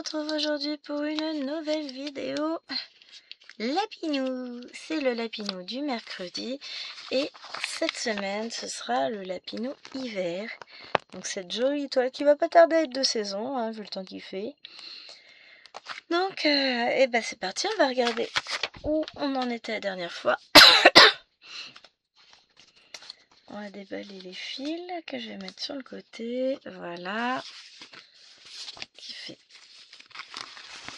retrouve aujourd'hui pour une nouvelle vidéo Lapinou. C'est le Lapinou du mercredi et cette semaine ce sera le Lapinou hiver. Donc cette jolie toile qui va pas tarder à être de saison, hein, vu le temps qu'il fait. Donc c'est parti, on va regarder où on en était la dernière fois. On va déballer les fils que je vais mettre sur le côté, voilà, qui fait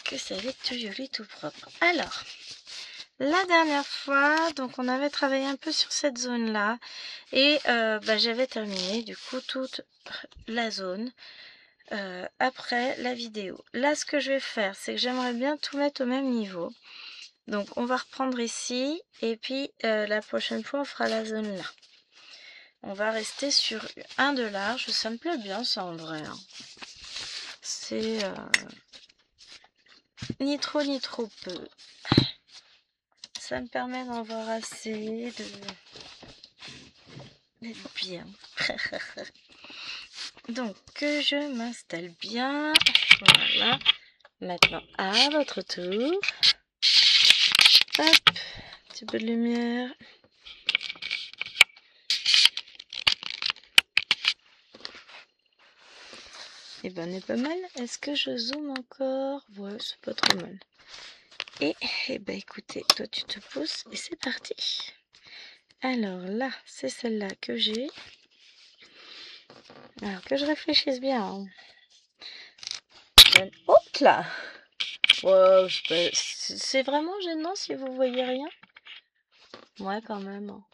que ça va être tout joli, tout propre. Alors, la dernière fois, donc on avait travaillé un peu sur cette zone-là et j'avais terminé du coup toute la zone après la vidéo. Là, ce que je vais faire, c'est que j'aimerais bien tout mettre au même niveau. Donc, on va reprendre ici et puis la prochaine fois, on fera la zone là. On va rester sur un de large. Ça me plaît bien, ça, en vrai. Hein. C'est ni trop ni trop peu. Ça me permet d'en voir assez, d'être bien. Donc, que je m'installe bien. Voilà. Maintenant, à votre tour. Hop, un petit peu de lumière. Et ben, on est pas mal. Est-ce que je zoome encore? Ouais, c'est pas trop mal. Et ben, écoutez, toi, tu te pousses et c'est parti. Alors là, c'est celle-là que j'ai. Alors que je réfléchisse bien. Hein. Oh là! Wow, c'est vraiment gênant si vous voyez rien. Ouais, quand même. Hein.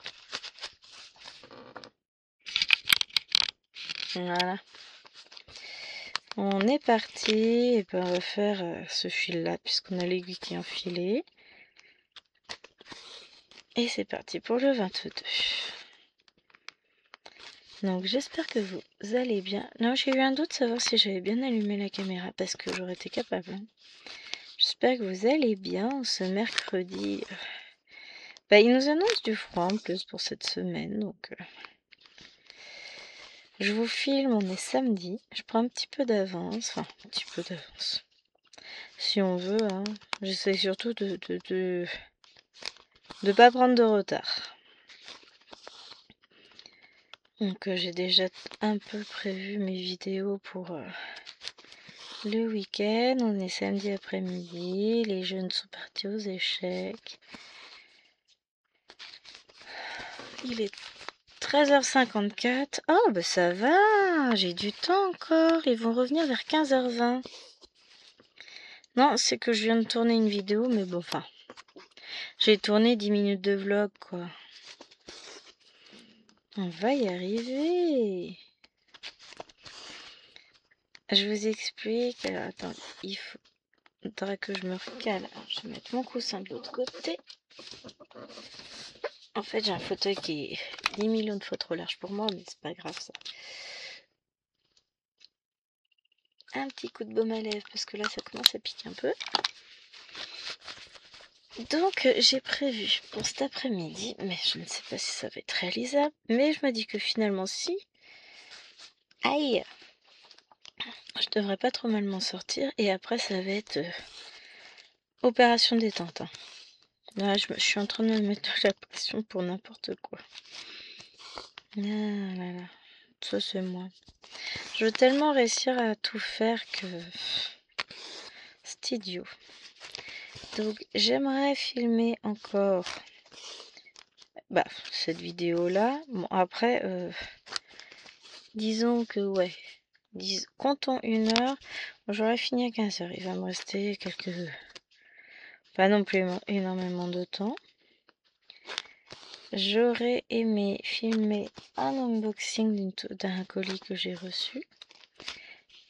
Voilà. On est parti. Et ben on va faire ce fil-là puisqu'on a l'aiguille qui est enfilée. Et c'est parti pour le 22. Donc j'espère que vous allez bien. Non, j'ai eu un doute de savoir si j'avais bien allumé la caméra parce que j'aurais été capable. Hein. J'espère que vous allez bien ce mercredi. Il nous annonce du froid en plus pour cette semaine. Donc je vous filme, on est samedi. Je prends un petit peu d'avance. Enfin, un petit peu d'avance. Si on veut. Hein. J'essaie surtout de pas prendre de retard. Donc j'ai déjà un peu prévu mes vidéos pour le week-end. On est samedi après-midi. Les jeunes sont partis aux échecs. Il est 13h54. Oh bah ça va, j'ai du temps encore. Ils vont revenir vers 15h20. Non, c'est que je viens de tourner une vidéo, mais bon, enfin. J'ai tourné 10 minutes de vlog, quoi. On va y arriver. Je vous explique. Alors, attends, il faudra que je me recale. Alors, je vais mettre mon coussin de l'autre côté. En fait, j'ai un fauteuil qui est 10 millions de fois trop large pour moi, mais c'est pas grave, ça. Un petit coup de baume à lèvres, parce que là, ça commence à piquer un peu. Donc, j'ai prévu pour cet après-midi, mais je ne sais pas si ça va être réalisable, mais je me dis que finalement, si. Aïe! Je devrais pas trop mal m'en sortir, et après, ça va être opération détente. Hein. Là, je suis en train de me mettre la pression pour n'importe quoi. Ah là là, ça c'est moi. Je veux tellement réussir à tout faire que c'est idiot. Donc, j'aimerais filmer encore cette vidéo-là. Bon, après, disons que, ouais, comptons 1 heure. J'aurais fini à 15h. Il va me rester pas non plus énormément de temps. J'aurais aimé filmer un unboxing d'un colis que j'ai reçu.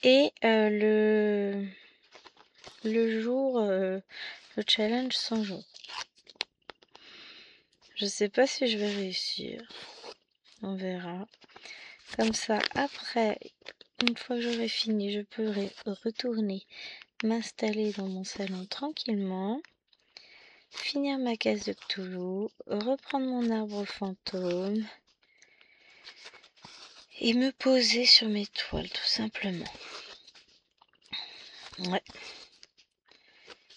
Et le jour, le challenge 100 jours. Je sais pas si je vais réussir. On verra. Comme ça, après, une fois que j'aurai fini, je pourrai retourner m'installer dans mon salon tranquillement. Finir ma case de Cthulhu. Reprendre mon arbre fantôme. Et me poser sur mes toiles, tout simplement. Ouais.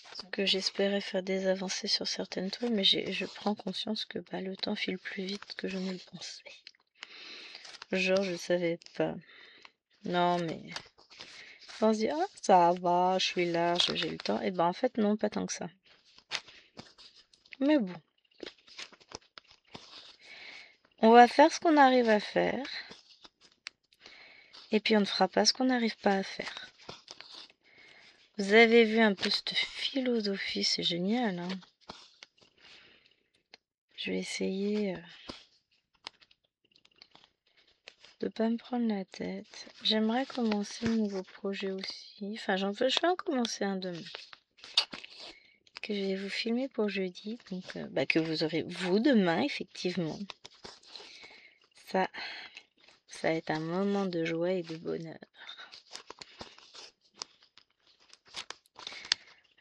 Parce que j'espérais faire des avancées sur certaines toiles, mais je prends conscience que bah, le temps file plus vite que je ne le pensais. Genre, je savais pas. Non, mais on se dit, ah, ça va, je suis large, j'ai le temps. Et ben en fait, non, pas tant que ça. Mais bon, on va faire ce qu'on arrive à faire. Et puis on ne fera pas ce qu'on n'arrive pas à faire. Vous avez vu un peu cette philosophie, c'est génial, hein. Je vais essayer de pas me prendre la tête. J'aimerais commencer un nouveau projet aussi. Enfin, je vais en commencer un demain. Que je vais vous filmer pour jeudi. Donc, que vous aurez, vous, demain, effectivement. Ça va être un moment de joie et de bonheur.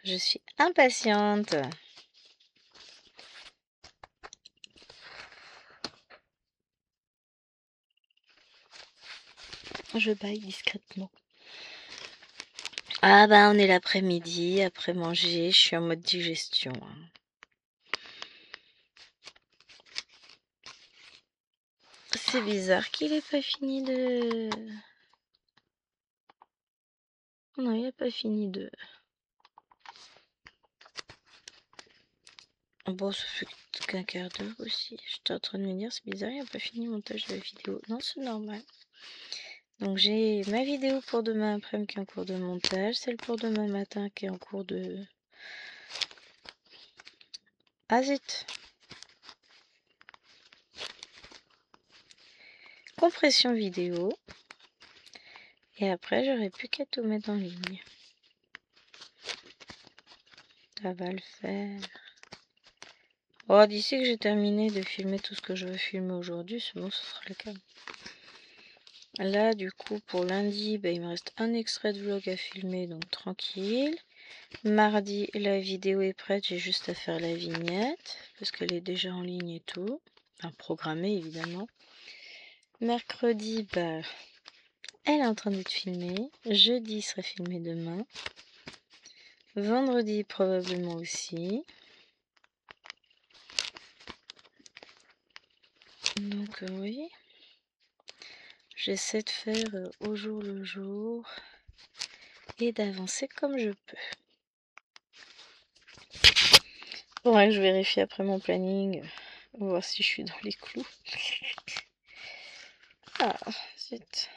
Je suis impatiente. Je baille discrètement. Ah bah on est l'après-midi, après manger, je suis en mode digestion. C'est bizarre qu'il ait pas fini de... Non, il a pas fini de... Bon, ça fait qu'un quart d'heure aussi. J'étais en train de me dire, c'est bizarre, il a pas fini le montage de la vidéo. Non, c'est normal. Donc j'ai ma vidéo pour demain après-midi qui est en cours de montage, celle pour demain matin qui est en cours de... Ah zut! Compression vidéo. Et après, j'aurai plus qu'à tout mettre en ligne. Ça va le faire. Oh, d'ici que j'ai terminé de filmer tout ce que je veux filmer aujourd'hui, c'est bon, ce sera le cas. Là, du coup, pour lundi, bah, il me reste un extrait de vlog à filmer, donc tranquille. Mardi, la vidéo est prête, j'ai juste à faire la vignette, parce qu'elle est déjà en ligne et tout. Enfin, programmée, évidemment. Mercredi, bah, elle est en train d'être filmée. Jeudi sera filmé demain. Vendredi, probablement aussi. Donc, oui. J'essaie de faire au jour le jour et d'avancer comme je peux. Faudrait que je vérifie après mon planning, voir si je suis dans les clous. Ah, zut.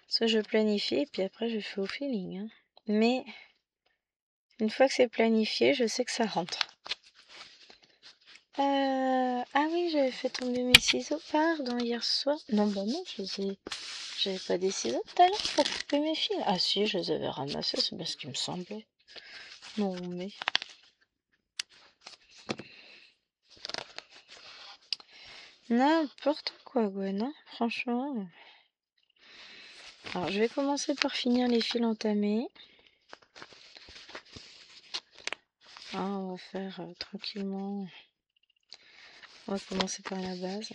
Ça, je planifie et puis après, je fais au feeling. Hein. Mais une fois que c'est planifié, je sais que ça rentre. Ah oui, j'avais fait tomber mes ciseaux, pardon, hier soir. Non, bah non, j'avais pas des ciseaux tout à l'heure pour couper mes fils. Ah si, je les avais ramassés, c'est bien ce qui me semblait. Non, mais... N'importe quoi, Gwen, hein, franchement. Alors, je vais commencer par finir les fils entamés. Ah, on va faire tranquillement. On va commencer par la base.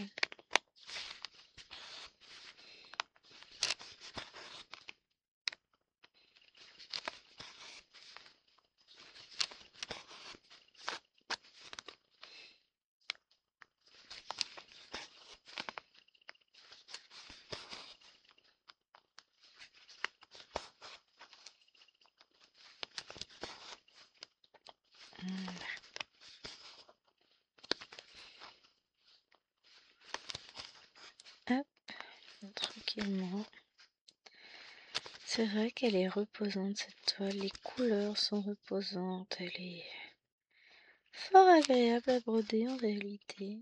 Hop, tranquillement. C'est vrai qu'elle est reposante cette toile, les couleurs sont reposantes, elle est fort agréable à broder en réalité.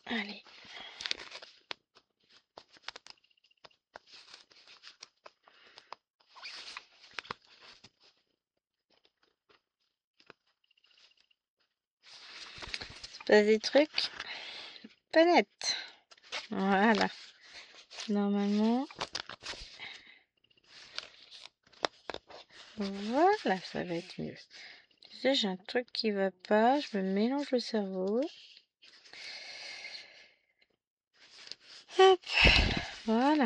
Allez. C'est pas des trucs pas nets. Voilà. Normalement. Voilà, ça va être mieux. Tu sais, j'ai un truc qui va pas, je me mélange le cerveau. Hop, voilà.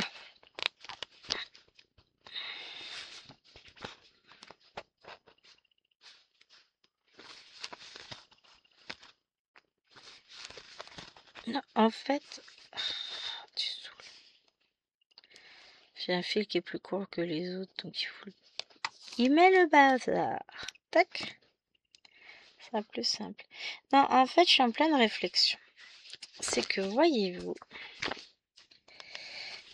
Non, en fait, tu saoules. J'ai un fil qui est plus court que les autres, donc il faut... Il met le bazar. Tac. C'est plus simple. Non, en fait, je suis en pleine réflexion. C'est que, voyez-vous,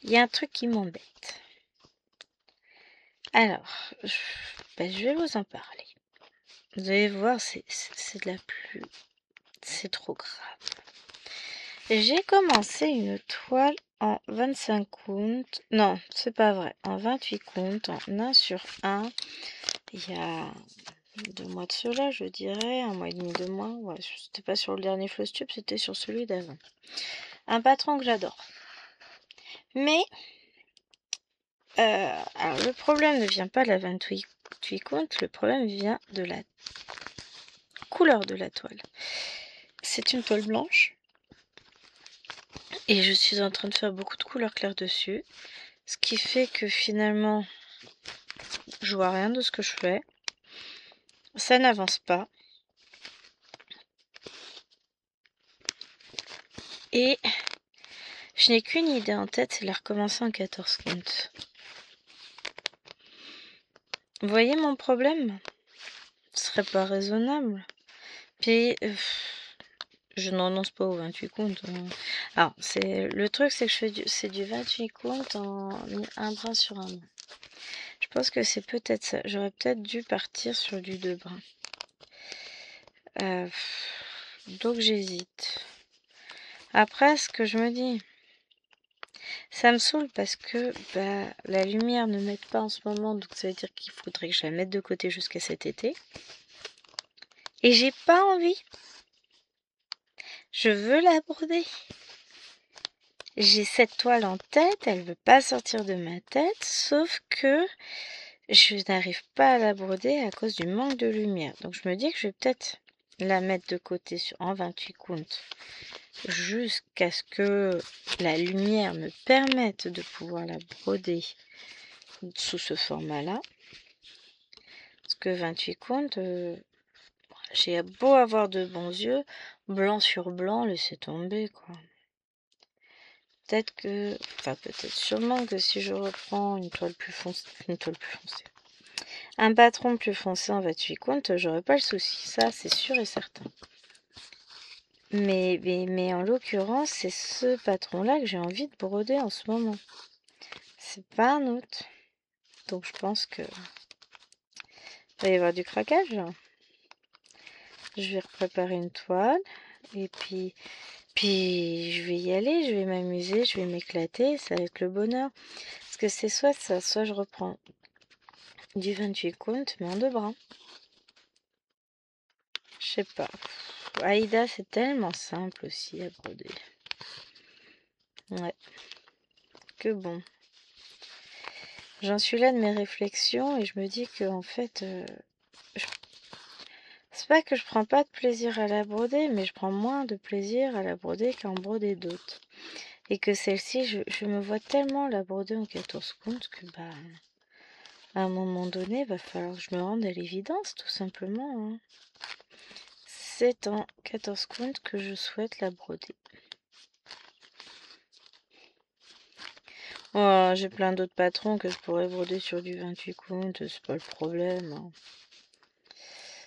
il y a un truc qui m'embête. Alors, je vais vous en parler. Vous allez voir, c'est de la pluie. C'est trop grave. J'ai commencé une toile en 25 comptes. Non, c'est pas vrai. En 28 comptes, en 1 sur 1. Il y a 2 mois de cela, je dirais. 1 mois et demi, 2 mois. Ouais, c'était pas sur le dernier Flowstube, c'était sur celui d'avant. Un patron que j'adore. Mais, alors le problème ne vient pas de la 28 comptes, le problème vient de la couleur de la toile. C'est une toile blanche. Et je suis en train de faire beaucoup de couleurs claires dessus. Ce qui fait que finalement, je vois rien de ce que je fais. Ça n'avance pas. Et je n'ai qu'une idée en tête, c'est de la recommencer en 14 comptes. Vous voyez mon problème? Ce serait pas raisonnable. Puis, je n'enonce pas aux 28 comptes. Alors, le truc, c'est que c'est du 28 comptes en un brin sur un brin. Je pense que c'est peut-être ça. J'aurais peut-être dû partir sur du 2 brins. Donc, j'hésite. Après, ce que je me dis, ça me saoule parce que la lumière ne m'aide pas en ce moment. Donc, ça veut dire qu'il faudrait que je la mette de côté jusqu'à cet été. Et j'ai pas envie. Je veux la broder. J'ai cette toile en tête, elle veut pas sortir de ma tête, sauf que je n'arrive pas à la broder à cause du manque de lumière. Donc je me dis que je vais peut-être la mettre de côté en 28 comptes jusqu'à ce que la lumière me permette de pouvoir la broder sous ce format-là. Parce que 28 comptes, j'ai beau avoir de bons yeux, blanc sur blanc, laissez tomber quoi. Peut-être que, peut-être sûrement que si je reprends une toile plus foncée, un patron plus foncé en 28 comptes, j'aurais pas le souci, ça c'est sûr et certain. Mais en l'occurrence, c'est ce patron-là que j'ai envie de broder en ce moment. C'est pas un autre. Donc je pense que il va y avoir du craquage. Je vais préparer une toile et puis je vais y aller, je vais m'amuser, je vais m'éclater, ça va être le bonheur. Parce que c'est soit ça, soit je reprends du 28 comptes, mais en 2 brins. Je sais pas. Aïda, c'est tellement simple aussi à broder. Ouais. Que bon. J'en suis là de mes réflexions et je me dis que en fait, c'est pas que je prends pas de plaisir à la broder, mais je prends moins de plaisir à la broder qu'à en broder d'autres. Et que celle-ci, je me vois tellement la broder en 14 comptes que à un moment donné, va falloir que je me rende à l'évidence, tout simplement. Hein. C'est en 14 comptes que je souhaite la broder. Oh, j'ai plein d'autres patrons que je pourrais broder sur du 28 comptes, c'est pas le problème. Hein.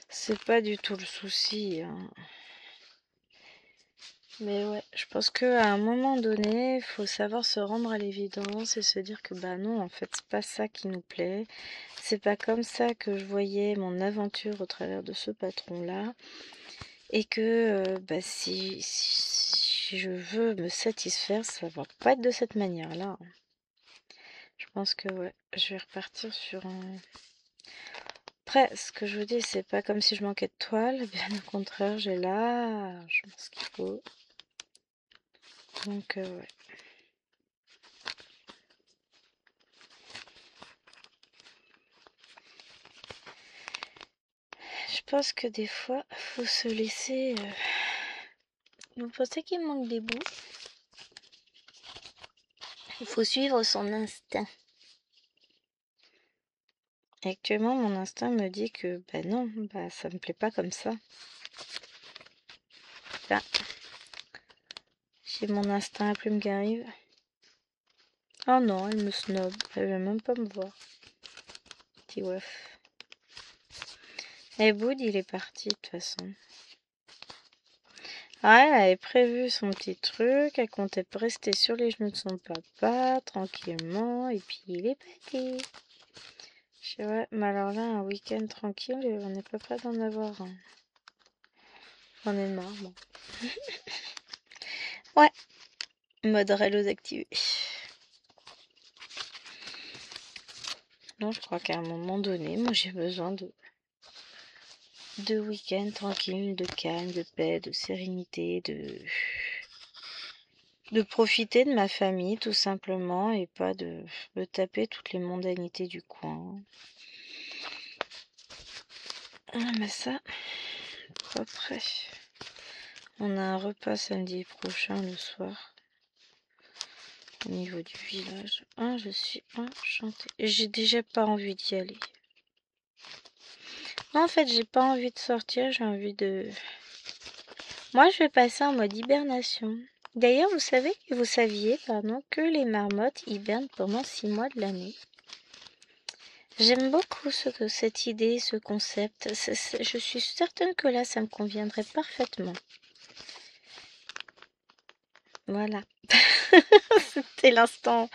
C'est pas du tout le souci. Hein. Mais ouais, je pense qu'à un moment donné, il faut savoir se rendre à l'évidence et se dire que non, en fait, c'est pas ça qui nous plaît. C'est pas comme ça que je voyais mon aventure au travers de ce patron-là. Et que si je veux me satisfaire, ça va pas être de cette manière-là. Hein. Je pense que ouais, je vais repartir sur un... Après, ce que je vous dis, c'est pas comme si je manquais de toile, bien au contraire, j'ai largement ce qu'il faut. Donc ouais. pense que des fois, faut se laisser... Vous pensez qu'il manque des bouts? Il faut suivre son instinct. Actuellement, mon instinct me dit que, bah non, bah ça me plaît pas comme ça. Bah, j'ai mon instinct à plume qui arrive. Oh non, elle me snob, elle veut même pas me voir. Petit waf. Et Boud, il est parti de toute façon. Ah, elle avait prévu son petit truc, elle comptait rester sur les genoux de son papa, tranquillement, et puis il est parti. Je sais, ouais, mais alors là, un week-end tranquille, on n'est pas prêt d'en avoir un. J'en ai marre, bon. Ouais, mode relos activé. Non, je crois qu'à un moment donné, moi j'ai besoin de week-end tranquille, de calme, de paix, de sérénité, de profiter de ma famille tout simplement et pas de taper toutes les mondanités du coin. Ah mais ça, pas prêt. On a un repas samedi prochain le soir au niveau du village. Ah, je suis enchantée. J'ai déjà pas envie d'y aller. Non, en fait, j'ai pas envie de sortir, j'ai envie de... Moi, je vais passer en mode hibernation. D'ailleurs, vous saviez, pardon, que les marmottes hibernent pendant 6 mois de l'année. J'aime beaucoup cette idée, ce concept. Je suis certaine que là, ça me conviendrait parfaitement. Voilà. C'était l'instant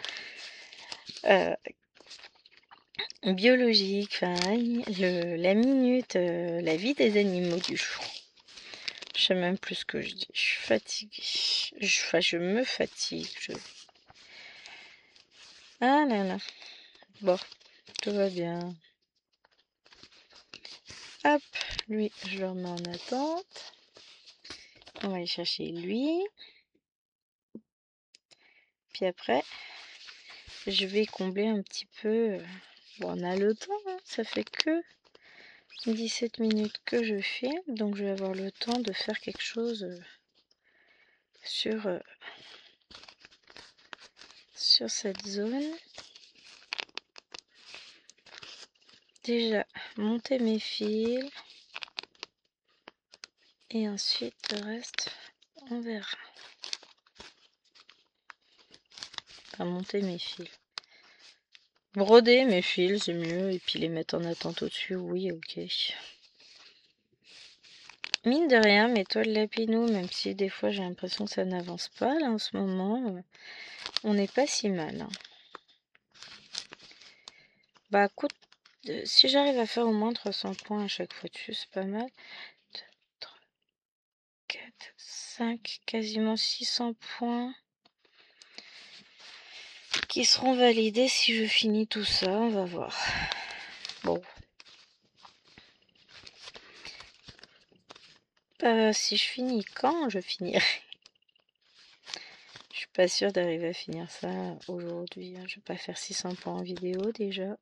biologique, enfin, la minute, la vie des animaux du jour. Je sais même plus ce que je dis. Je suis fatiguée. Je me fatigue. Ah là là. Bon, tout va bien. Hop, lui, je le remets en attente. On va aller chercher lui. Puis après, je vais combler un petit peu. Bon, on a le temps, hein, ça fait que 17 minutes que je filme, donc je vais avoir le temps de faire quelque chose sur cette zone. Déjà, monter mes fils. Et ensuite, le reste, on verra. Enfin, monter mes fils. Broder mes fils, c'est mieux. Et puis les mettre en attente au-dessus, oui, ok. Mine de rien, mes toiles lapinou, même si des fois j'ai l'impression que ça n'avance pas, là en ce moment, on n'est pas si mal. Hein. Bah écoute, si j'arrive à faire au moins 300 points à chaque fois dessus, c'est pas mal. 2, 3, 4, 5, quasiment 600 points qui seront validés si je finis tout ça, on va voir. Bon. Si je finis, quand je finirai? Je suis pas sûre d'arriver à finir ça aujourd'hui. Je vais pas faire 600 points en vidéo déjà.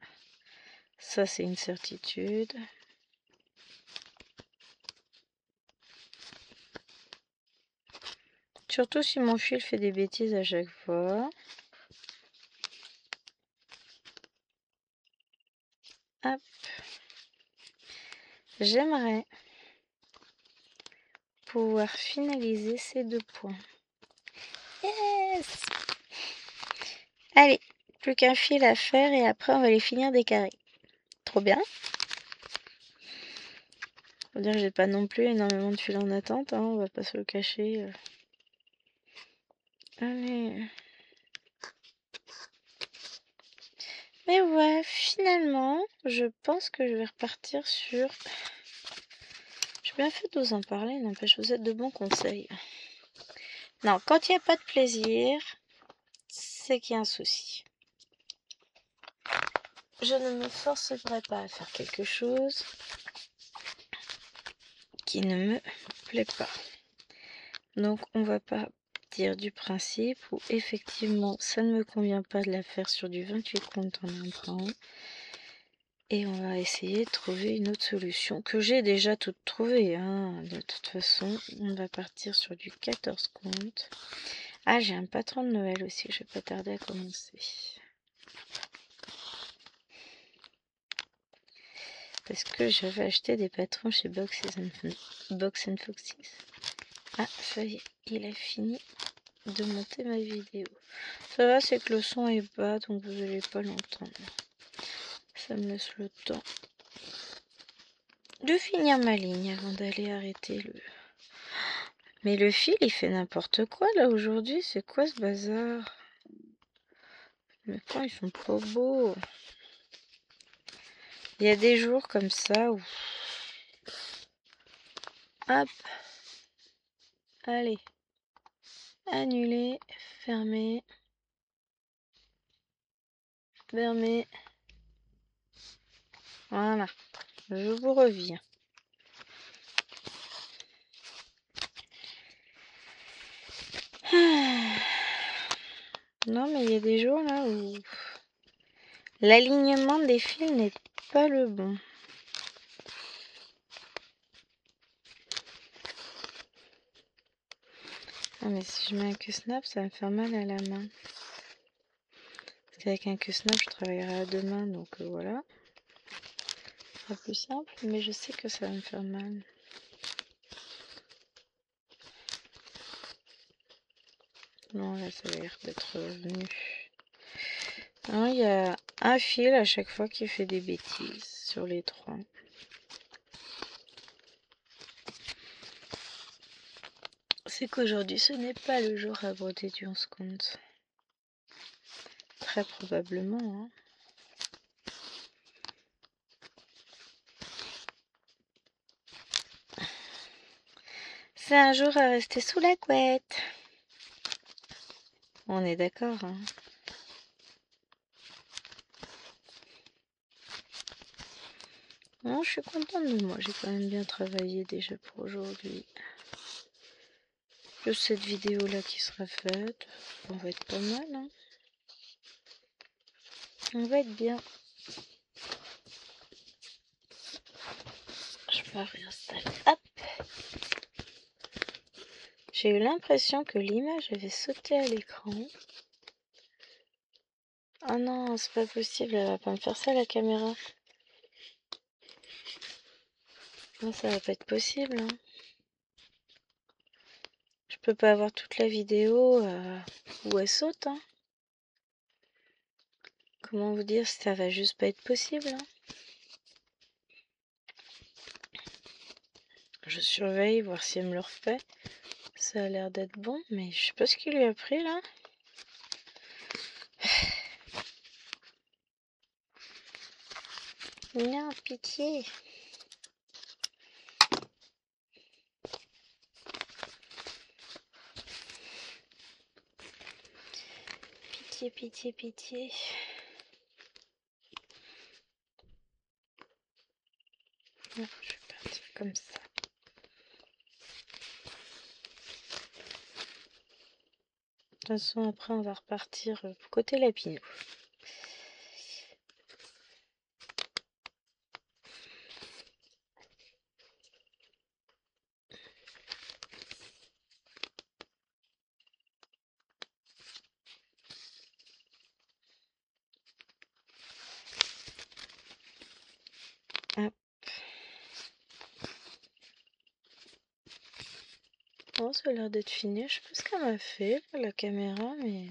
Ça, c'est une certitude. Surtout si mon fil fait des bêtises à chaque fois. Hop. J'aimerais pouvoir finaliser ces 2 points. Yes! Allez, plus qu'un fil à faire et après on va les finir des carrés. Trop bien. Faut dire que j'ai pas non plus énormément de fils en attente, hein, on va pas se le cacher. Allez. Mais ouais, finalement, je pense que je vais repartir sur... J'ai bien fait de vous en parler, n'empêche, vous êtes de bons conseils. Non, quand il n'y a pas de plaisir, c'est qu'il y a un souci. Je ne me forcerai pas à faire quelque chose qui ne me plaît pas. Donc, on va pas dire du principe où effectivement, ça ne me convient pas de la faire sur du 28 comptes en un temps. Et on va essayer de trouver une autre solution que j'ai déjà toute trouvée. Hein. De toute façon, on va partir sur du 14 comptes. Ah, j'ai un patron de Noël aussi, je vais pas tarder à commencer. Parce que j'avais acheté des patrons chez Box and Foxes. Ah, ça y est, il a fini de monter ma vidéo. Ça va, c'est que le son est bas, donc vous n'allez pas l'entendre. Ça me laisse le temps de finir ma ligne avant d'aller arrêter le... Mais le fil, il fait n'importe quoi, là, aujourd'hui. C'est quoi, ce bazar? Mais quand ils sont pas beaux. Il y a des jours comme ça où... Hop. Allez. Annuler. Fermer. Fermer. Voilà. Je vous reviens. Non, mais il y a des jours là où l'alignement des fils n'est pas le bon. Ah, mais si je mets un que-snap, ça va me faire mal à la main. Parce qu'avec un que-snap, je travaillerai à deux mains, donc voilà. Ce sera plus simple, mais je sais que ça va me faire mal. Non, là, ça a l'air d'être revenu. Non, il y a un fil à chaque fois qui fait des bêtises sur les trois. C'est qu'aujourd'hui, ce n'est pas le jour à broder du 11 compte. Très probablement, hein. C'est un jour à rester sous la couette. On est d'accord, hein. Non, je suis contente de moi. J'ai quand même bien travaillé déjà pour aujourd'hui. Juste cette vidéo-là qui sera faite. On va être pas mal, hein. On va être bien. Je peux réinstaller. Hop. J'ai eu l'impression que l'image avait sauté à l'écran. Oh non, c'est pas possible. Elle va pas me faire ça, la caméra. Non, ça va pas être possible, hein. Je peux pas avoir toute la vidéo où elle saute, hein. Comment vous dire, ça va juste pas être possible, hein. Je surveille, voir si elle me le refait. Ça a l'air d'être bon, mais je sais pas ce qu'il lui a pris, là. Non, pitié. Pitié, pitié, pitié. Non, je vais partir comme ça. De toute façon, après, on va repartir côté Lapinot. Hop. Bon, ça a l'air d'être fini. Je sais pas ce qu'elle m'a fait, la caméra, mais...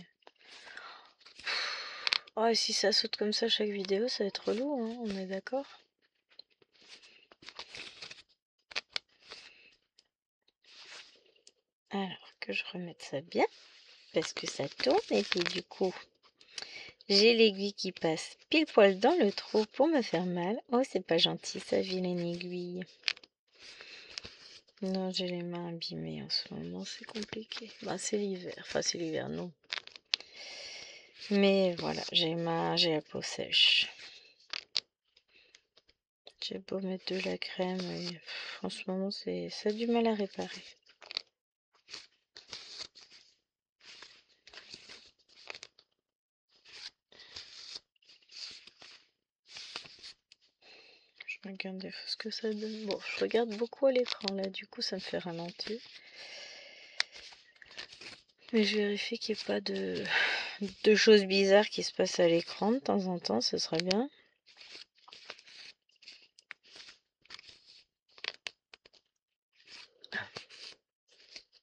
Oh, et si ça saute comme ça chaque vidéo, ça va être relou, hein, on est d'accord? Alors, que je remette ça bien, parce que ça tourne, et puis du coup, j'ai l'aiguille qui passe pile poil dans le trou pour me faire mal. Oh, c'est pas gentil, ça, vilaine aiguille. Non, j'ai les mains abîmées en ce moment, c'est compliqué. Bah, c'est l'hiver, enfin c'est l'hiver, non. Mais voilà, j'ai la peau sèche. J'ai beau mettre de la crème, et en ce moment, ça a du mal à réparer. Regardez ce que ça donne. Bon, je regarde beaucoup à l'écran là, du coup ça me fait ralentir. Mais je vérifie qu'il n'y ait pas de choses bizarres qui se passent à l'écran de temps en temps, ce serait bien.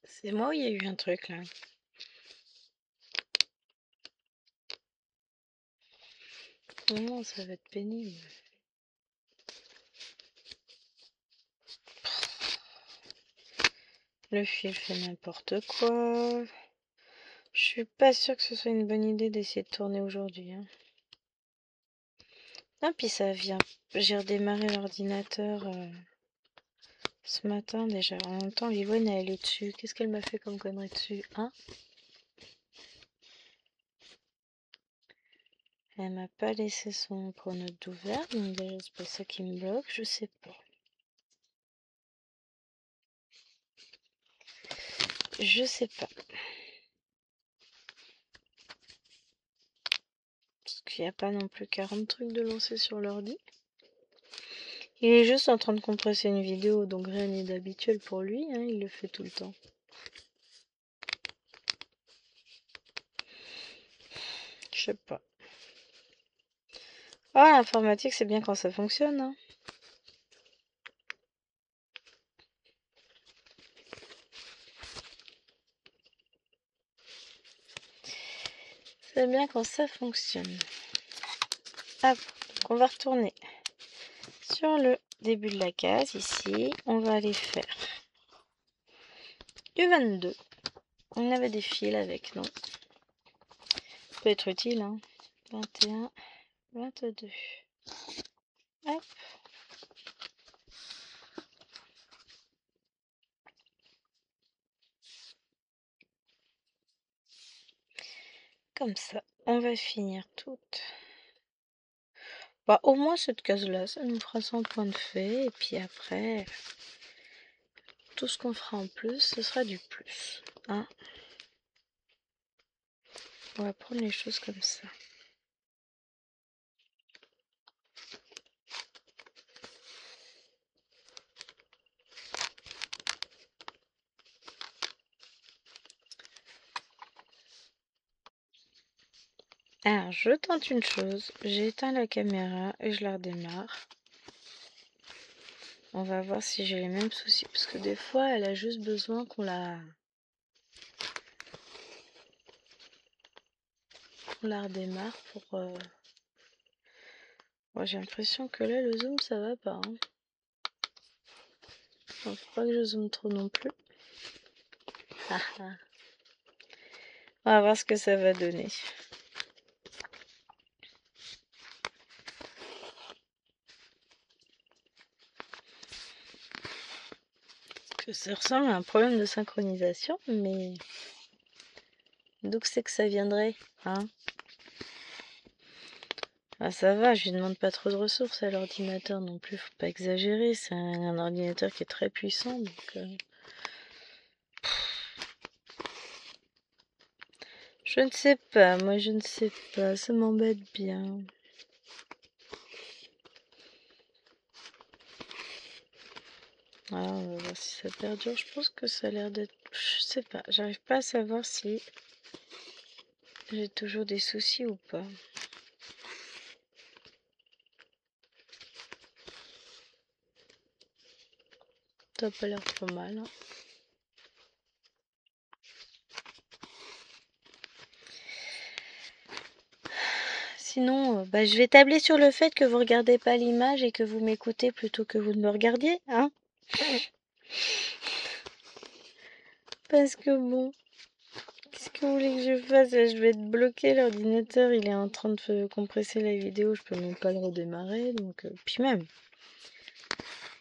C'est moi ou il y a eu un truc là? Non, ça va être pénible. Le fil fait n'importe quoi. Je suis pas sûre que ce soit une bonne idée d'essayer de tourner aujourd'hui. Hein. Ah, puis ça vient. J'ai redémarré l'ordinateur ce matin déjà. En même temps, Livoine elle est dessus. Qu'est-ce qu'elle m'a fait comme connerie dessus? Hein? Elle m'a pas laissé son pronote d'ouvert, donc déjà c'est pas ça qui me bloque, je sais pas. Je sais pas. Parce qu'il n'y a pas non plus 40 trucs de lancer sur l'ordi. Il est juste en train de compresser une vidéo, donc rien n'est d'habituel pour lui, hein, il le fait tout le temps. Je sais pas. Ah, l'informatique c'est bien quand ça fonctionne, hein. C'est bien quand ça fonctionne. Hop, donc on va retourner sur le début de la case, ici. On va aller faire du 22. On avait des fils avec, non? Ça peut être utile, hein. 21, 22. Hop. Comme ça, on va finir toute. Bah, au moins cette case-là, ça nous fera 100 points de fait. Et puis après, tout ce qu'on fera en plus, ce sera du plus. Hein, on va prendre les choses comme ça. Alors, je tente une chose. J'ai éteint la caméra et je la redémarre. On va voir si j'ai les mêmes soucis. Parce que des fois, elle a juste besoin qu'on la redémarre pour... Moi, j'ai l'impression que là, le zoom, ça va pas. Hein. Faut pas que je zoome trop non plus. Ah, ah. On va voir ce que ça va donner. Que ça ressemble à un problème de synchronisation, mais d'où c'est que ça viendrait, hein? Ah ça va, je lui demande pas trop de ressources à l'ordinateur non plus, faut pas exagérer, c'est un ordinateur qui est très puissant, donc... Je ne sais pas, moi je ne sais pas, ça m'embête bien. Alors on va voir si ça perdure, je pense que ça a l'air d'être... Je sais pas, j'arrive pas à savoir si j'ai toujours des soucis ou pas. Ça a pas l'air trop mal, hein. Sinon, bah, je vais tabler sur le fait que vous regardez pas l'image et que vous m'écoutez plutôt que vous ne me regardiez, hein? Parce que bon, qu'est-ce que vous voulez que je fasse? Je vais être bloqué, l'ordinateur, il est en train de compresser la vidéo, je peux même pas le redémarrer, donc... Puis même,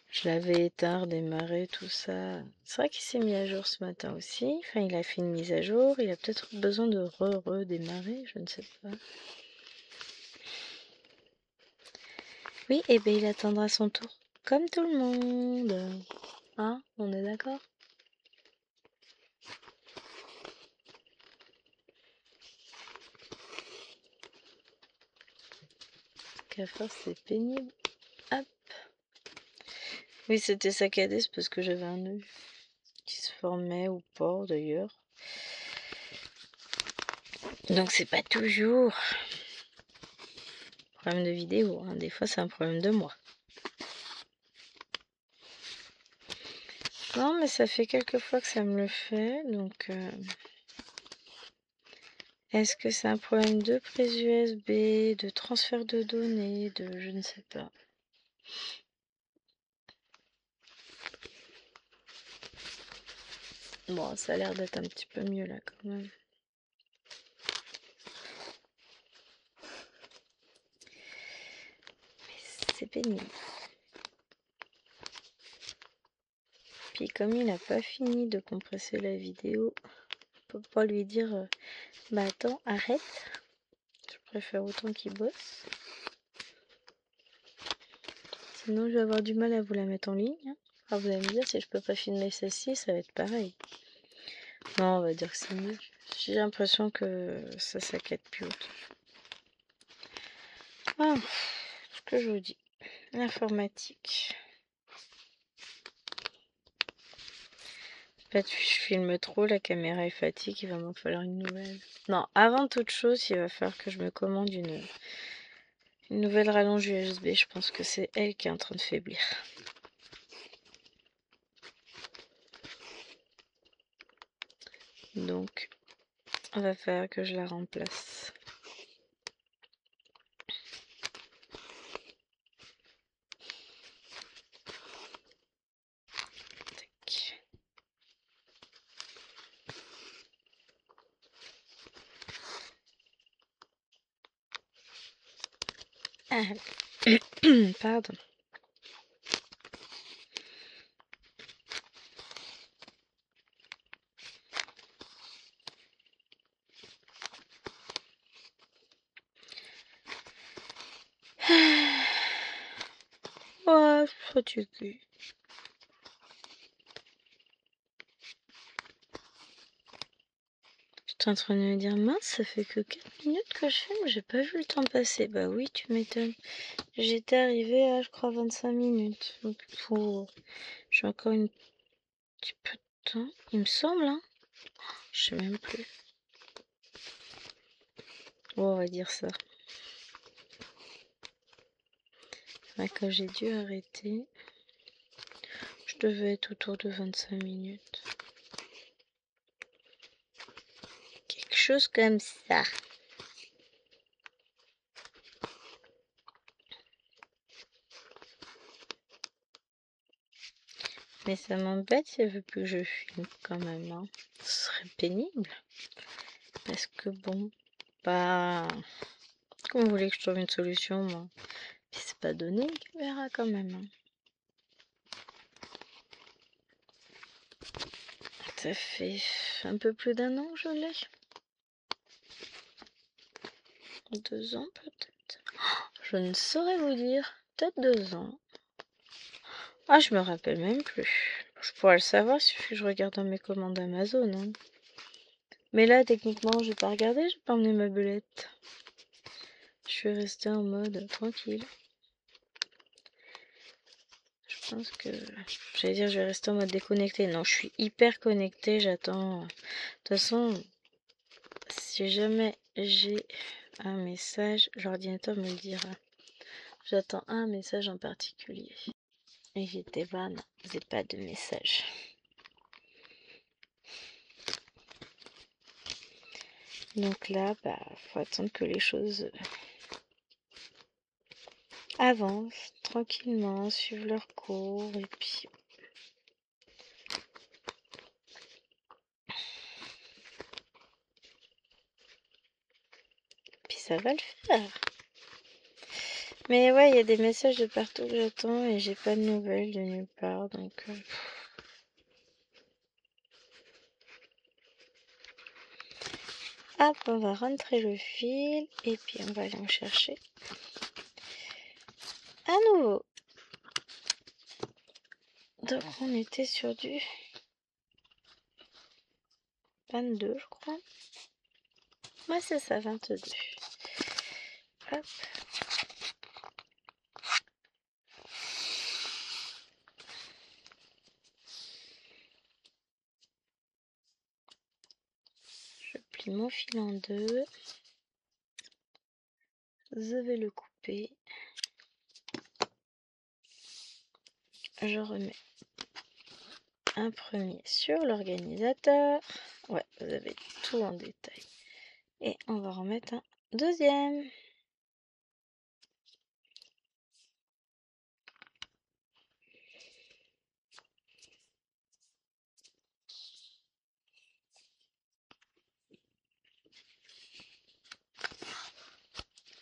je l'avais éteint, redémarré, tout ça. C'est vrai qu'il s'est mis à jour ce matin aussi, enfin il a fait une mise à jour, il a peut-être besoin de redémarrer, je ne sais pas. Oui, et bien il attendra son tour, comme tout le monde. Hein? On est d'accord? Qu'à force c'est pénible. Hop. Oui, c'était saccadé, c'est parce que j'avais un nœud qui se formait ou pas d'ailleurs. Donc c'est pas toujours un problème de vidéo, hein. Des fois c'est un problème de moi. Non, mais ça fait quelques fois que ça me le fait, donc est-ce que c'est un problème de prise USB, de transfert de données, de je ne sais pas. Bon, ça a l'air d'être un petit peu mieux là quand même. Mais c'est pénible. Puis comme il n'a pas fini de compresser la vidéo, on peut pas lui dire bah attends, arrête. Je préfère autant qu'il bosse. Sinon je vais avoir du mal à vous la mettre en ligne. Alors vous allez me dire si je peux pas filmer celle-ci, ça va être pareil. Non, on va dire que c'est mieux. J'ai l'impression que ça saccade plus haute. Ah, ce que je vous dis. L'informatique. En fait, je filme trop, la caméra est fatiguée, il va m'en falloir une nouvelle. Non, avant toute chose, il va falloir que je me commande une nouvelle rallonge USB. Je pense que c'est elle qui est en train de faiblir. Donc, il va falloir que je la remplace. Tac. Ah. Pardon. Ouais, je suis fatiguée. J'étais en train de me dire, mince, ça fait que 4 minutes que je filme, j'ai pas vu le temps passer. Bah oui, tu m'étonnes. J'étais arrivée à, je crois, 25 minutes. Donc, j'ai encore un petit peu de temps, il me semble, hein. Je sais même plus. Bon, on va dire ça. Quand j'ai dû arrêter, je devais être autour de 25 minutes. Quelque chose comme ça. Mais ça m'embête si elle veut plus que je filme quand même, hein. Ce serait pénible. Parce que bon, bah... Comme vous voulez que je trouve une solution, moi. Puis c'est pas donné une caméra quand même, hein. Ça fait un peu plus d'un an que je l'ai. 2 ans peut-être. Je ne saurais vous dire. Peut-être 2 ans. Ah, je me rappelle même plus. Je pourrais le savoir, il suffit que je regarde dans mes commandes Amazon, hein. Mais là, techniquement, j'ai pas regardé, j'ai pas emmené ma belette. Je suis restée en mode tranquille. Je pense que... J'allais dire, je vais rester en mode déconnecté. Non, je suis hyper connectée, j'attends... De toute façon, si jamais j'ai un message, l'ordinateur me le dira. J'attends un message en particulier. Et j'étais là, non, j'ai pas de message. Donc là, bah, faut attendre que les choses avancent tranquillement, suivent leur cours, et puis ça va le faire. Mais ouais, il y a des messages de partout que j'attends et j'ai pas de nouvelles de nulle part, donc... Hop, on va rentrer le fil et puis on va aller en chercher à nouveau. Donc on était sur du 22, je crois. Ouais, c'est ça, 22. Hop. ici mon fil en deux. Je vais le couper. Je remets un premier sur l'organisateur. Ouais, vous avez tout en détail. Et on va remettre un deuxième.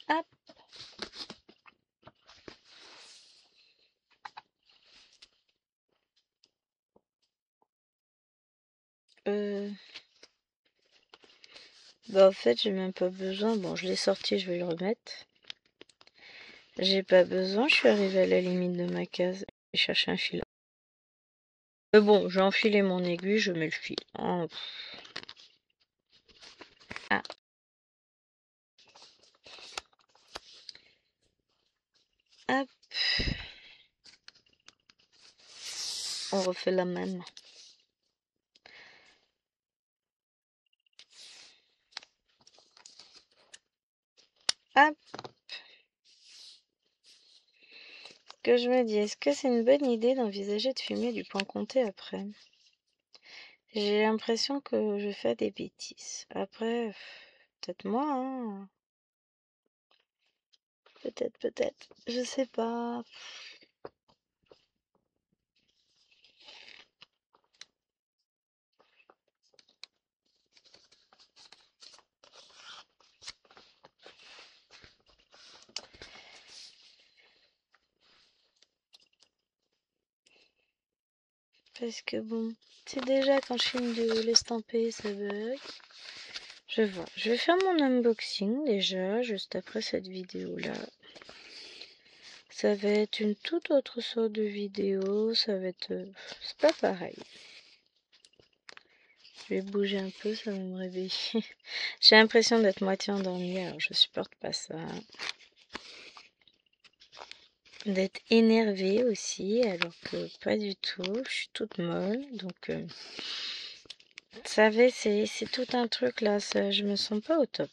Hop. Bah en fait j'ai même pas besoin. Bon, je l'ai sorti, je vais le remettre. J'ai pas besoin, je suis arrivée à la limite de ma case. Je cherche un fil. Bon, j'ai enfilé mon aiguille, je mets le fil. Oh. Ah. Hop. On refait la même. Hop. Que je me dis, est-ce que c'est une bonne idée d'envisager de filmer du point compté après? J'ai l'impression que je fais des bêtises. Après, peut-être moi, hein. Peut-être. Je sais pas. Parce que bon, c'est déjà quand je filme de l'estampé, ça bug. Je vois. Je vais faire mon unboxing déjà, juste après cette vidéo-là. Ça va être une toute autre sorte de vidéo. Ça va être... c'est pas pareil. Je vais bouger un peu, ça va me réveiller. J'ai l'impression d'être moitié endormie, alors je supporte pas ça. D'être énervée aussi, alors que pas du tout. Je suis toute molle, donc... vous savez, c'est tout un truc là, ça, je me sens pas au top.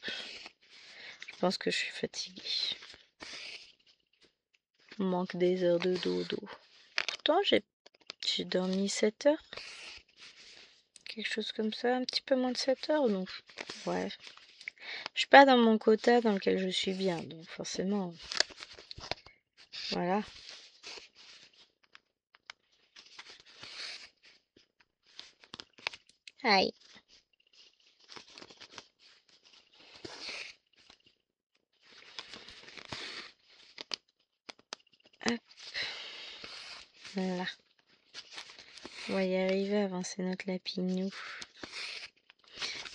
Je pense que je suis fatiguée. Manque des heures de dodo. Pourtant, j'ai dormi 7 heures. Quelque chose comme ça, un petit peu moins de 7 heures, donc ouais. Je suis pas dans mon quota dans lequel je suis bien, donc forcément, voilà. Aïe. Hop. Voilà. On va y arriver à avancer notre lapinou.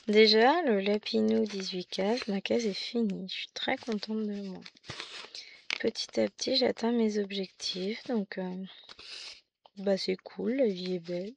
Déjà, le lapinou 18 cases, ma case est finie. Je suis très contente de moi. Petit à petit, j'atteins mes objectifs, donc bah c'est cool, la vie est belle.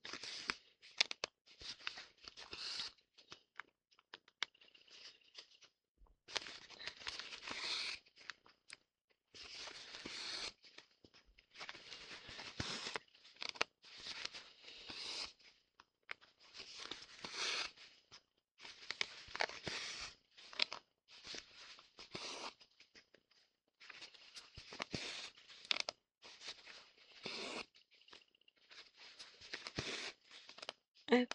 Hop.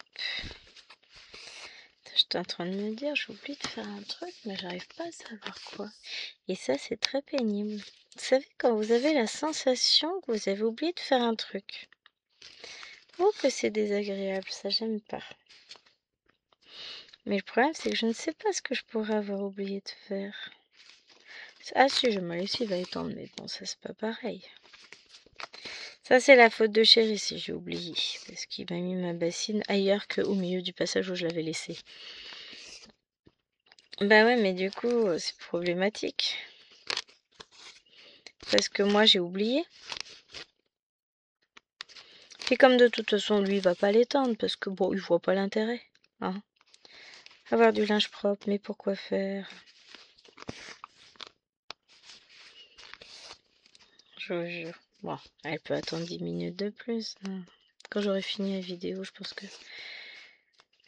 J'étais en train de me dire, j'oublie de faire un truc, mais j'arrive pas à savoir quoi. Et ça, c'est très pénible. Vous savez, quand vous avez la sensation que vous avez oublié de faire un truc. Oh, que c'est désagréable, ça, j'aime pas. Mais le problème, c'est que je ne sais pas ce que je pourrais avoir oublié de faire. Ah si, je ma lessive va étendre, mais bon, ça, c'est pas pareil. Ça, c'est la faute de Chéri si j'ai oublié. Parce qu'il m'a mis ma bassine ailleurs qu'au milieu du passage où je l'avais laissée. Bah ouais, mais du coup, c'est problématique. Parce que moi, j'ai oublié. Et comme de toute façon, lui, il va pas l'étendre. Parce que bon, il voit pas l'intérêt. Hein. Avoir du linge propre, mais pourquoi faire? Je vous jure. Bon, elle peut attendre 10 minutes de plus. Hein. Quand j'aurai fini la vidéo, je pense que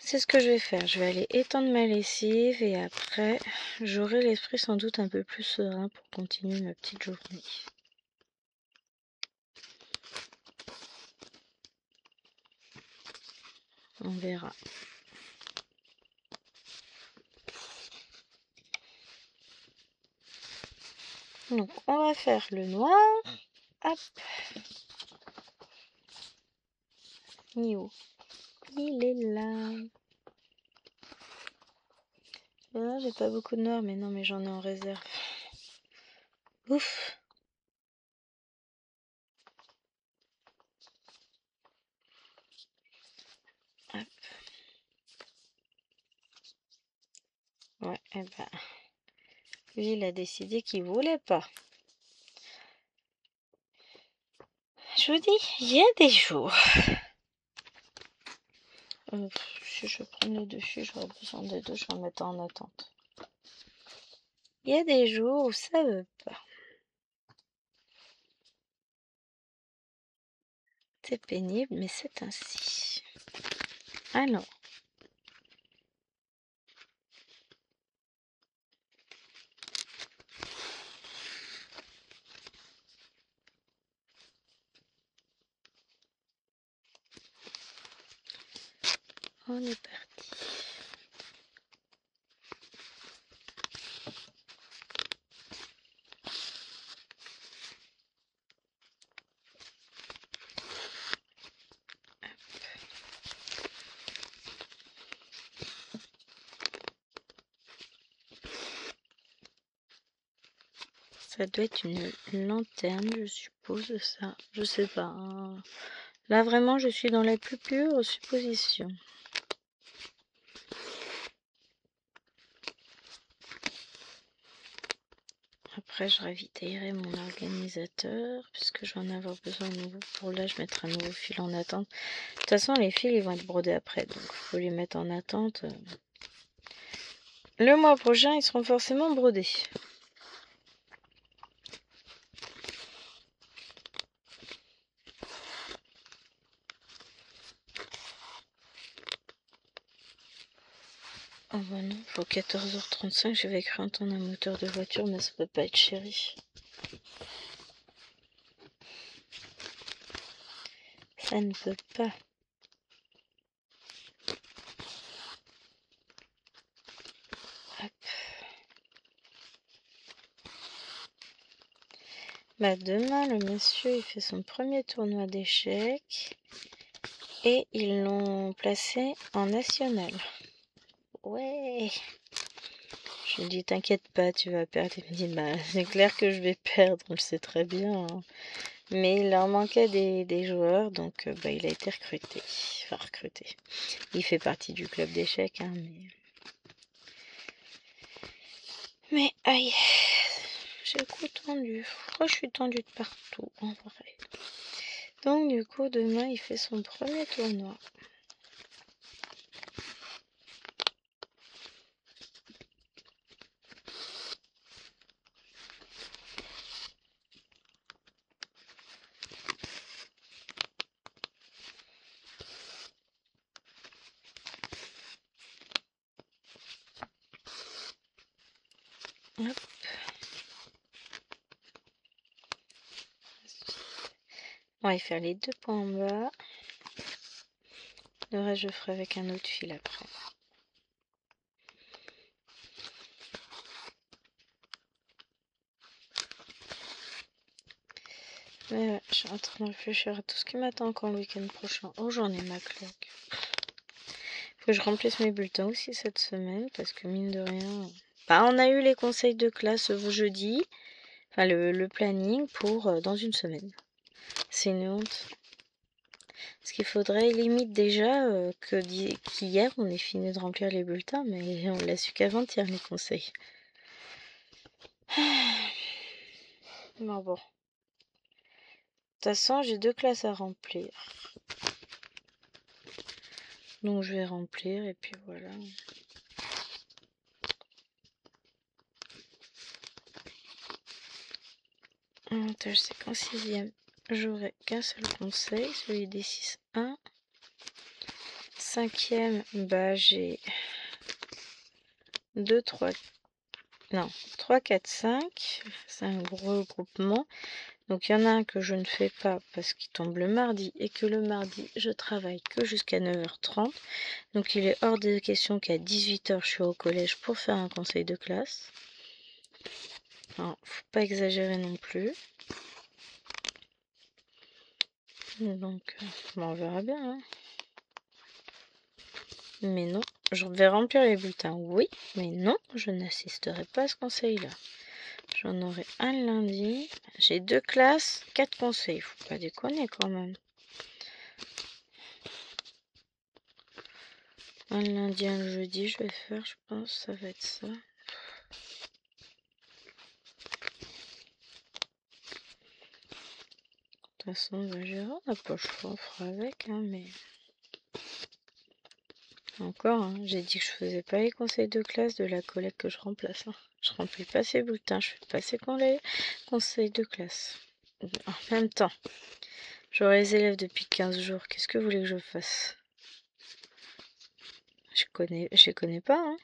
c'est ce que je vais faire. Je vais aller étendre ma lessive et après, j'aurai l'esprit sans doute un peu plus serein pour continuer ma petite journée. On verra. Donc, on va faire le noir. Hop. Nio. Il est là. Ah, j'ai pas beaucoup de noir, mais non, mais j'en ai en réserve. Ouf. Hop. Ouais, et ben, lui, il a décidé qu'il voulait pas. Je vous dis, il y a des jours. Si je prends le dessus, j'aurais besoin des deux, je vais en mettre en attente. Il y a des jours où ça veut pas. C'est pénible, mais c'est ainsi. Alors. On est parti. Ça doit être une lanterne, je suppose, ça. Je sais pas. Hein. Là, vraiment, je suis dans la plus pure supposition. Après, je ravitaillerai mon organisateur, puisque je vais en avoir besoin de nouveau. Pour là, je mettrai un nouveau fil en attente. De toute façon, les fils, ils vont être brodés après, donc il faut les mettre en attente. Le mois prochain, ils seront forcément brodés. Oh bah non, faut 14h35, j'avais cru entendre un moteur de voiture, mais ça peut pas être chéri. Ça ne peut pas. Hop. Bah demain, le monsieur, il fait son premier tournoi d'échecs. Et ils l'ont placé en national. Ouais. Je lui dis, t'inquiète pas, tu vas perdre. Il me dit, bah, c'est clair que je vais perdre, on le sait très bien. Hein. Mais il leur manquait des joueurs, donc bah, il a été recruté. Enfin, recruté. Il fait partie du club d'échecs, hein, mais aïe, j'ai le cou tendu. Pourquoi je suis tendue de partout, en vrai. Donc, du coup, demain, il fait son premier tournoi. Hop. On va y faire les deux points en bas. Le reste, je ferai avec un autre fil après. Mais ouais, je suis en train de réfléchir à tout ce qui m'attend encore le week-end prochain. Oh, j'en ai ma claque. Faut que je remplisse mes bulletins aussi cette semaine, parce que mine de rien... Bah, on a eu les conseils de classe jeudi, enfin le planning pour dans une semaine. C'est une honte. Parce qu'il faudrait limite déjà qu'hier on ait fini de remplir les bulletins, mais on l'a su qu'avant-hier les conseils. Non bon. De toute façon, j'ai 2 classes à remplir. Donc je vais remplir et puis voilà. Avantage, c'est qu'en 6e, j'aurai qu'un seul conseil, celui des 6-1. cinquième, bah j'ai 2, 3, non, 3, 4, 5. C'est un gros groupement. Donc il y en a un que je ne fais pas parce qu'il tombe le mardi et que le mardi je travaille que jusqu'à 9h30. Donc il est hors de question qu'à 18h je suis au collège pour faire un conseil de classe. Alors, faut pas exagérer non plus. Donc on verra bien. Hein. Mais non, je vais remplir les bulletins, oui, mais non, je n'assisterai pas à ce conseil-là. J'en aurai un lundi. J'ai 2 classes, 4 conseils. Faut pas déconner quand même. Un lundi, un jeudi, je vais faire, je pense, ça va être ça. De toute façon, on va gérer, on n'a pas le choix, on fera avec, hein, mais... Encore, hein, j'ai dit que je faisais pas les conseils de classe de la collègue que je remplace. Hein. Je remplis pas ses bulletins, je fais pas ses conseils de classe. En même temps, j'aurai les élèves depuis 15 jours, qu'est-ce que vous voulez que je fasse? Je les connais pas, hein.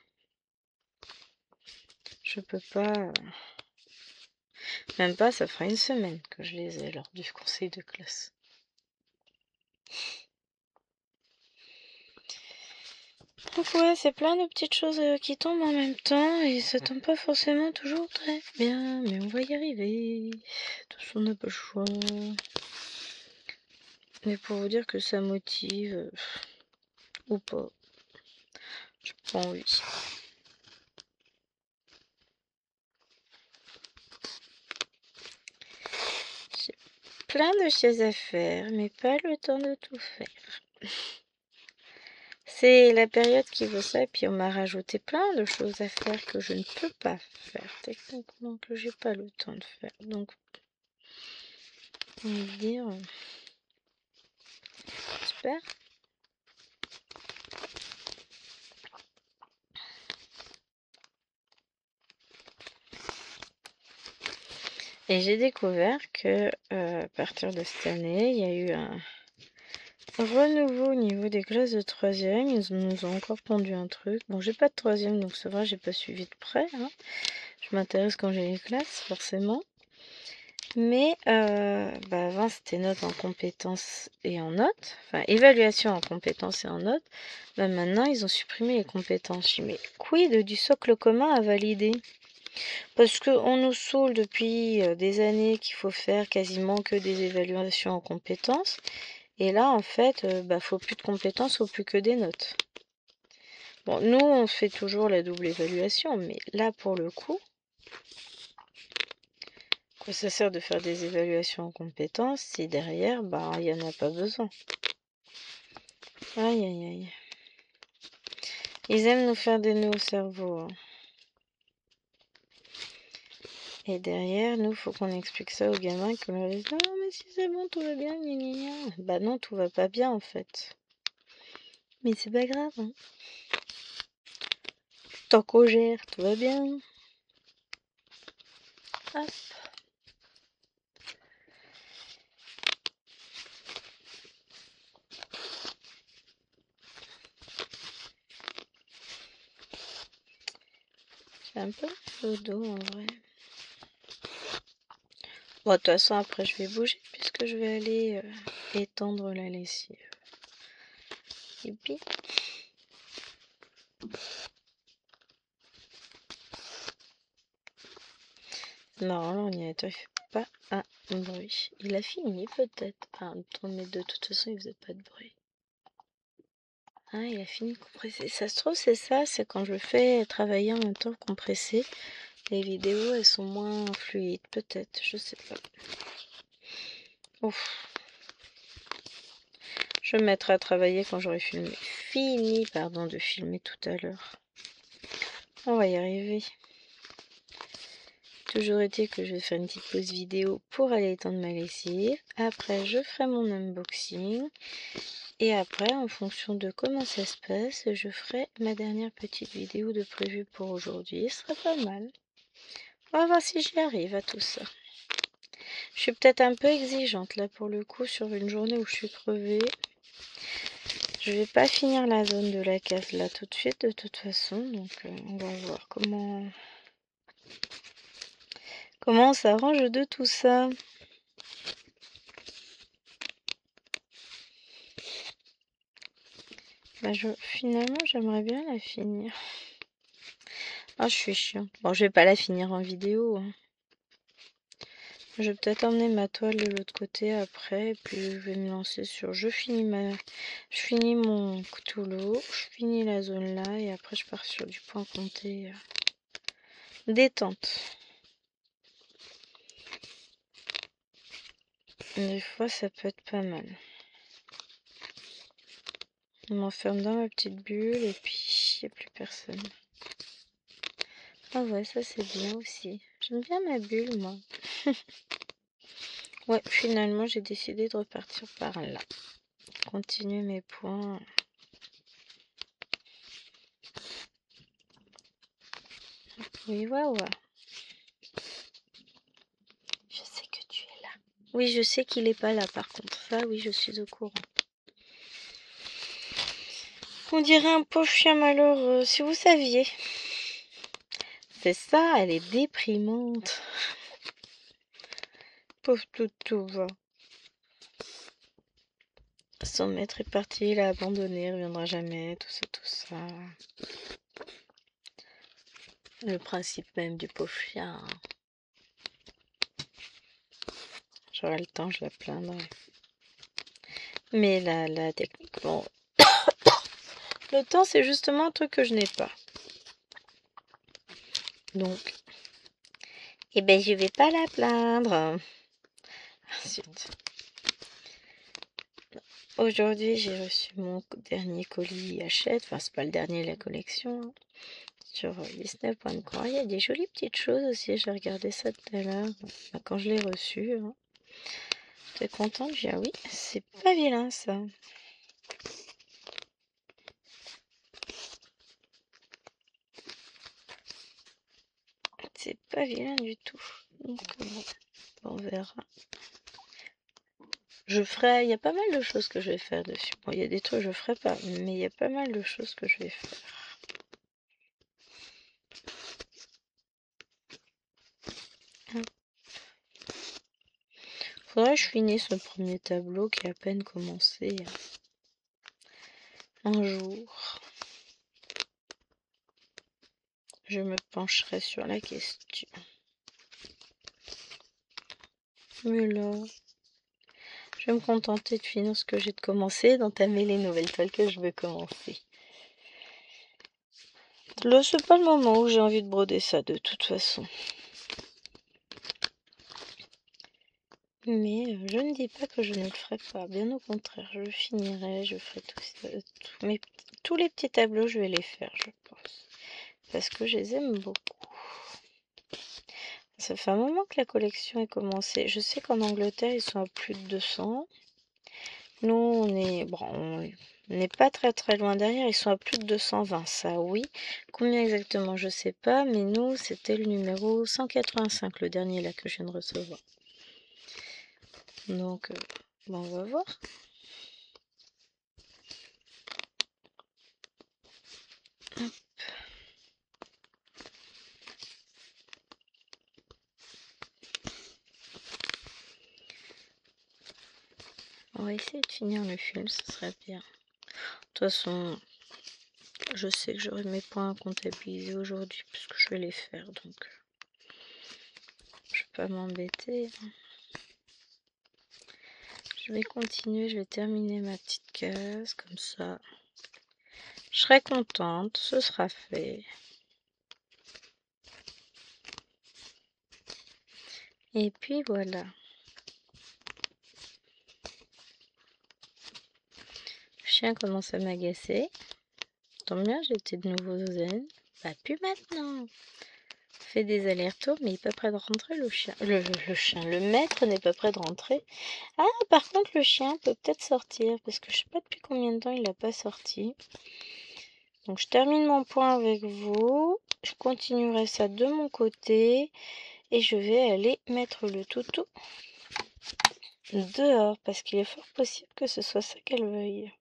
Je peux pas... Même pas, ça fera une semaine que je les ai lors du conseil de classe. Donc ouais, c'est plein de petites choses qui tombent en même temps et ça tombe pas forcément toujours très bien, mais on va y arriver. De toute façon, on n'a pas le choix. Mais pour vous dire que ça motive ou pas, j'ai pas envie. J'ai plein de choses à faire, mais pas le temps de tout faire. C'est la période qui veut ça, et puis on m'a rajouté plein de choses à faire que je ne peux pas faire techniquement, que j'ai pas le temps de faire. Donc, on va dire, j'espère. Et j'ai découvert que à partir de cette année, il y a eu un renouveau au niveau des classes de 3e. Ils nous ont encore pondu un truc. Bon, j'ai pas de 3e, donc c'est vrai, j'ai pas suivi de près. Hein. Je m'intéresse quand j'ai les classes, forcément. Mais avant, c'était notes en compétences et en notes. Enfin, évaluation en compétences et en notes. Bah, maintenant, ils ont supprimé les compétences. Je dis, mais quid du socle commun à valider? Parce qu'on nous saoule depuis des années qu'il faut faire quasiment que des évaluations en compétences. Et là, en fait, faut plus de compétences, faut plus que des notes. Bon, nous, on fait toujours la double évaluation, mais là, pour le coup, quoi ça sert de faire des évaluations en compétences si derrière, il n'y en a pas besoin. Aïe, aïe, aïe. Ils aiment nous faire des nœuds au cerveau. Hein. Et derrière, nous, faut qu'on explique ça aux gamins, qu'on leur dise « Non, mais si c'est bon, tout va bien, gna gna gna. » Bah non, tout va pas bien, en fait. Mais c'est pas grave, hein. Tant qu'on gère, tout va bien. Hop. J'ai un peu le dos, en vrai. Bon, de toute façon, après, je vais bouger, puisque je vais aller étendre la lessive. Et puis... Non, l'ordinateur, il fait pas un bruit. Il a fini, peut-être. Mais de toute façon, il faisait pas de bruit. Ah, il a fini de compresser. Ça se trouve, c'est ça, c'est quand je fais travailler en même temps compresser. Les vidéos, elles sont moins fluides, peut-être, je sais pas. Ouf. Je me mettrai à travailler quand j'aurai fini de filmer tout à l'heure. On va y arriver. Toujours été que je vais faire une petite pause vidéo pour aller étendre ma lessive. Après, je ferai mon unboxing. Et après, en fonction de comment ça se passe, je ferai ma dernière petite vidéo de prévue pour aujourd'hui. Ce sera pas mal. On va voir si j'y arrive à tout ça. Je suis peut-être un peu exigeante là pour le coup sur une journée où je suis crevée. Je vais pas finir la zone de la case là tout de suite de toute façon, donc on va voir comment on s'arrange de tout ça. Bah finalement j'aimerais bien la finir. Ah je suis chiante. Bon je vais pas la finir en vidéo. Hein. Je vais peut-être emmener ma toile de l'autre côté après, et puis je vais me lancer sur... Je finis mon Cthulhu, je finis la zone là, et après je pars sur du point compté. Détente. Des fois ça peut être pas mal. Je m'enferme dans ma petite bulle, et puis il n'y a plus personne. Ah ouais, ça c'est bien aussi. J'aime bien ma bulle, moi. Ouais, finalement j'ai décidé de repartir par là. Continuer mes points. Oui, ouais. Je sais que tu es là. Oui, je sais qu'il est pas là par contre. Ça, oui, je suis au courant. On dirait un pauvre chien malheureux, si vous saviez. C'est ça, elle est déprimante. Pauvre toutou, va. Son maître est parti, il a abandonné, il reviendra jamais, tout ça. Le principe même du pauvre chien. J'aurai le temps, je la plaindrai. Mais la technique, bon... Le temps, c'est justement un truc que je n'ai pas. Donc... Eh ben, je vais pas la plaindre. Ensuite... Aujourd'hui, j'ai reçu mon dernier colis Hachette. Enfin, c'est pas le dernier de la collection. Hein. Sur Disney.com. Il y a des jolies petites choses aussi. J'ai regardé ça tout à l'heure. Quand je l'ai reçu. Hein. J'étais contente. J'ai dit, ah oui, c'est pas vilain ça. C'est pas vilain du tout. Donc, on verra. Je ferai, il y a pas mal de choses que je vais faire dessus. Bon, il y a des trucs que je ferai pas, mais il y a pas mal de choses que je vais faire. Faudrait que je finisse le premier tableau qui est à peine commencé. Un jour, je me pencherai sur la question. Mais là, je vais me contenter de finir ce que j'ai de commencer, d'entamer les nouvelles toiles que je veux commencer. Là, c'est pas le moment où j'ai envie de broder ça, de toute façon. Mais je ne dis pas que je ne le ferai pas. Bien au contraire, je finirai, je ferai tout ça, tous les petits tableaux, je vais les faire, je pense. Parce que je les aime beaucoup. Ça fait un moment que la collection est commencée. Je sais qu'en Angleterre, ils sont à plus de 200. Nous, on n'est pas très loin derrière. Ils sont à plus de 220, ça oui. Combien exactement, je sais pas. Mais nous, c'était le numéro 185, le dernier là que je viens de recevoir. Donc, on va voir. Hop. On va essayer de finir le film, ce serait bien. De toute façon, je sais que j'aurai mes points à comptabiliser aujourd'hui, puisque je vais les faire, donc je vais pas m'embêter. Je vais continuer, je vais terminer ma petite case, comme ça. Je serai contente, ce sera fait. Et puis voilà. Le chien commence à m'agacer. Tant bien, j'étais de nouveau zen. Bah, plus maintenant. Fait des allers-retours, mais il n'est pas prêt de rentrer, le chien. Le maître n'est pas prêt de rentrer. Ah, par contre, le chien peut peut-être sortir, parce que je sais pas depuis combien de temps il n'a pas sorti. Donc, je termine mon point avec vous. Je continuerai ça de mon côté. Et je vais aller mettre le toutou dehors, parce qu'il est fort possible que ce soit ça qu'elle veuille.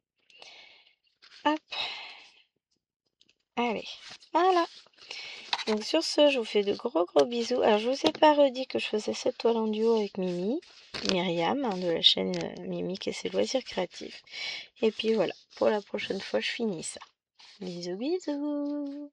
Allez, voilà. Donc sur ce, je vous fais de gros bisous. Alors je vous ai pas redit que je faisais cette toile en duo avec Myriam, hein, de la chaîne Mimique et ses loisirs créatifs. Et puis voilà, pour la prochaine fois, je finis ça. Bisous.